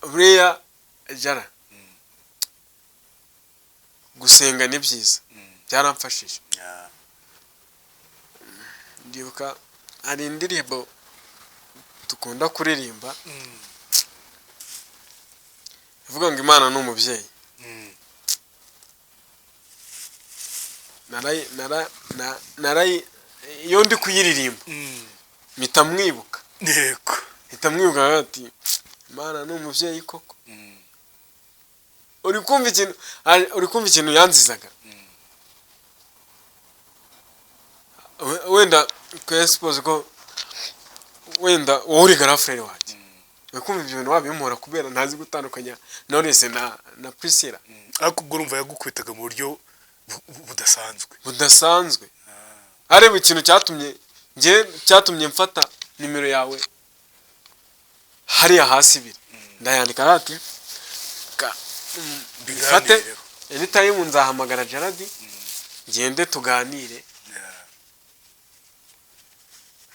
buriya jara gusenga ni byiza byaramfashije ndibuka hari indirimbo dukunda kuririmba ivuga ngo Imana ni umubyeyi iyo ndi kuyiririmba mpita mwibuka yego mpita mwibuka ati Imana ni umubyeyi koko uri kumva ikintu yanzizaga wenda suppose ko wenda wowe uri garafrere wanjye kumva ibyo bintu wabimpora kubera ntazi gutandukanya Knowless na Priscilla ariko ubwo urumva yagukwitaga mu buryo budasanzwe areba ikintu cyatumye mfata nimero yawe hariya hasi ibiri ndayandika ati bifate anytime nzahamagara Gerard ngende tuganire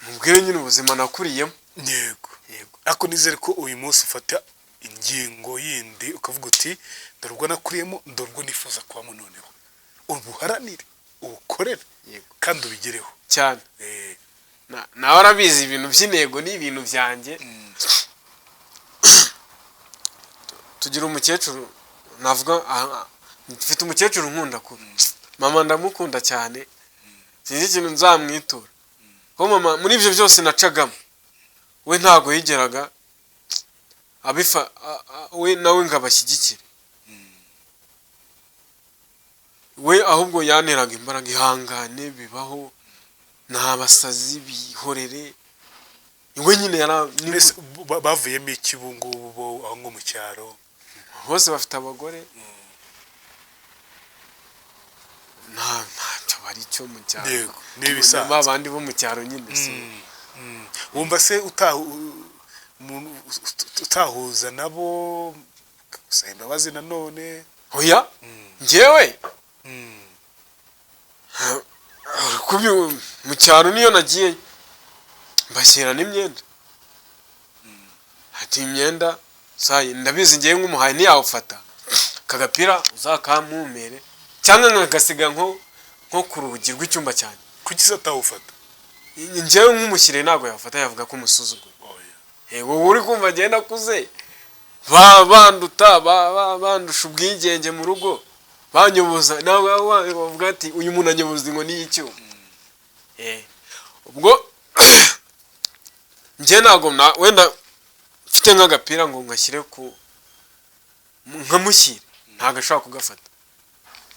mubwire nyine ubuzima nakuriyemo yego ako nizere ko uyu munsi ufata ingingo yindi ukavuga uti ndorwa nakuriyemo ndorwa nifuza kwa noneho ubuharanire ubukorera kandi ubigereho cyane nawe arabizi ibintu by'intego ni ibintu byanjye tugira umukecuru navuga mfite umukecuru nkunda kuba mama ndamukunda cyane sinzi ikintu nzamwitura ko mama muri ibyo byose nacagamo we ntago yigeraga we nawe ngabashyigikira we ahubwo yanteraga imbaraga, ihangane bibaho, nta basazi bihorere. we nyine mbese bavuyemo iki ubu ngubu bo aho ngo mu cyaro bose bafite abagore, ntacyo bari cyo mu cyaro. yego n'ibisanzwe babandi bo mu cyaro nyine se. wumva se utahuza nabo usaba imbabazi nanone? oya njyewe mu cyaro niyo nagiye mbashyira n'imyenda, ati imyenda ndabizi ngewe nk'umuhaye ntiyawufata, akagapira uzakampumere cyangwa nkagasiga nko ku rugi rw'icyumba cyane. kuki se atawufata? njyewe nk'umushyire ntabwo yawufata, yavuga ko umusuzuguye. wowe uri kumva agenda akuze, banduta bandusha ubwigenge mu rugo, banyoboza nawe bavuga ati uyu muntu anyoboza inkoni y'icyuma. ubwo njye ntabwo wenda mfite nk'agapira ngo ngashyire nkamushyire, ntabwo ashobora kugafata,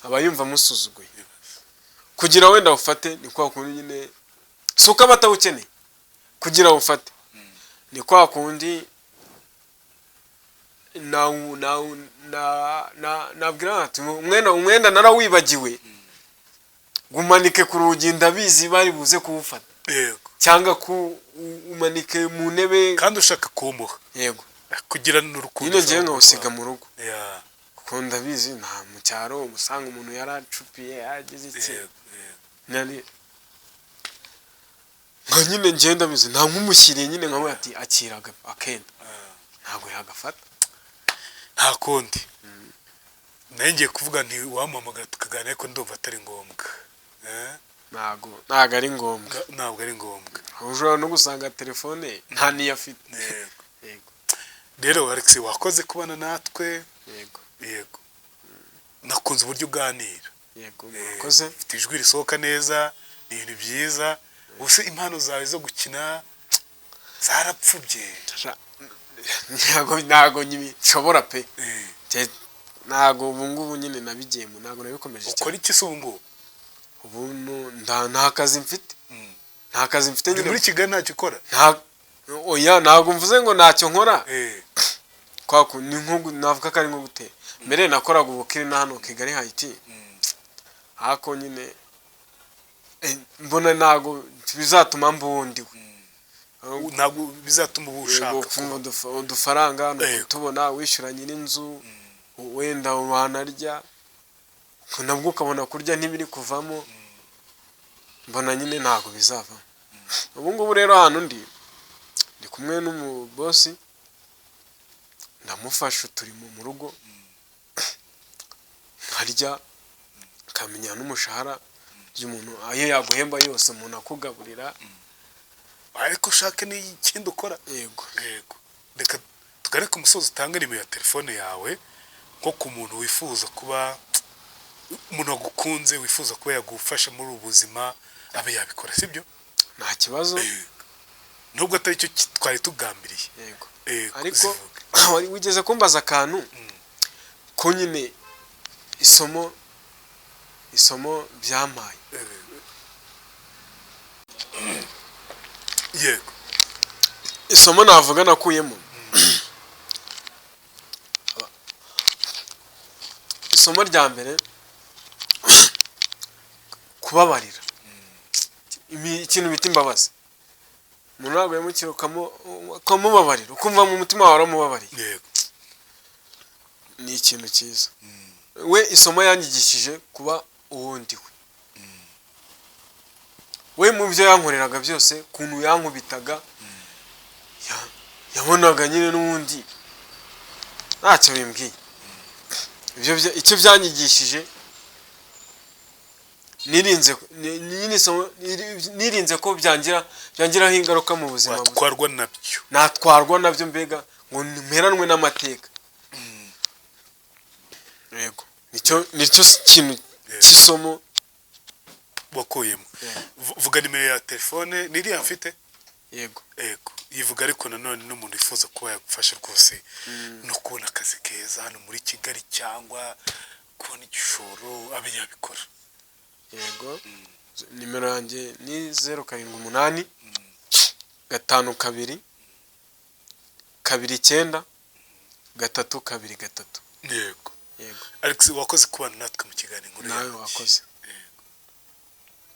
aba yumva amusuzuguye. kugira wenda ufate ni kwa kundi nyine, si uko aba atawukeneye, kugira ufate ni kwa kundi nabwira ati umwenda narawibagiwe, gumanike ku rugi, ndabizi bari buze kuwufata. yego cyangwa umanike mu ntebe kandi ushaka kumuha. yego kugira n'urukundo nyine njyewe nkawusiga mu rugo, yeah kuko ndabizi nta mu cyaro usanga umuntu yaracupiye yagize iki nari nka nyine njyewe ndabizi nta nk'umushyiriye nyine nkawe ati akiraga akenda ntabwo yagafata nta kundi. nayo ngiye kuvuga nti wampamagara tukaganira ariko ndumva atari ngombwa. ntabwo ari ngombwa, ntabwo ari ngombwa. ushobora no gusanga telefone nta niyo afite. yego rero Alex wakoze kubana natwe. yego nakunze uburyo uganira. yego wakoze, ufite ijwi risohoka neza, ni ibintu byiza. ubuse impano zawe zo gukina zarapfubye. ntabwo nshobora pe, ntabwo ubu ngubu nyine nabigiyemo, ntabwo nabikomeje cyane. ukora iki se ubu ngubu? ubu nta kazi mfite, nta kazi mfite nyine. muri Kigali ntacyo ukora? oya ntabwo mvuze ngo ntacyo nkora, ni nko navuga ko ari nko gutera. mbere nakoraga ubukire na hano Kigali Haiti, ariko nyine mbona ntabwo bizatuma mbundiwe, ntabwo bizatuma uba ushaka udufaranga tubona wishyura nyir'inzu, wenda wanarya nabwo ukabona kurya ntibiri kuvamo, mbona nyine ntabwo bizavamo. ubu ngubu rero ahantu ndi kumwe n'umubosi, ndamufasha uturimo mu rugo, nkarya akamenya n'umushahara ry'umuntu, ayo yaguhemba yose umuntu akugaburira, ariko ushake n'ikindi ukora. yego reka tugane ku musozi, utange nimero ya telefone yawe nko ku muntu wifuza kuba umuntu wagukunze, wifuza kuba yagufasha muri ubu buzima, abe yabikora, sibyo? nta kibazo, nubwo atari cyo twari tugambiriye. yego ariko wari wigeze kumbaza akantu ko nyine isomo byampaye. yego isomo navuga nakuyemo, isomo rya mbere kubabarira, ikintu bita imbabazi. umuntu ntabwo yamukira ukamubabarira, ukumva mu mutima wawe waramubabariye. yego ni ikintu cyiza. we isomo yanyigishije kuba uwundi we mu byo yankoreraga byose, ukuntu yankubitaga, yabonaga nyine n'ubundi ntacyo bimbwiye. icyo byanyigishije, nirinze ko byangiraho ingaruka mu buzima, natwarwa nabyo, mbega ngo mperanwe n'amateka. yego nicyo kintu cy'isomo wakuyemo. vuga nimero ya telefone, niriya mfite. yego yivuga, ariko nanone n'umuntu wifuza kuba yagufasha rwose no kubona akazi keza hano muri Kigali, cyangwa kubona igishoro abe yabikora. yego nimero yanjye ni 078 52 29 323. Yego yego Alex wakoze kubana natwe mu kiganiro inkuru nawe yanjye. wakoze.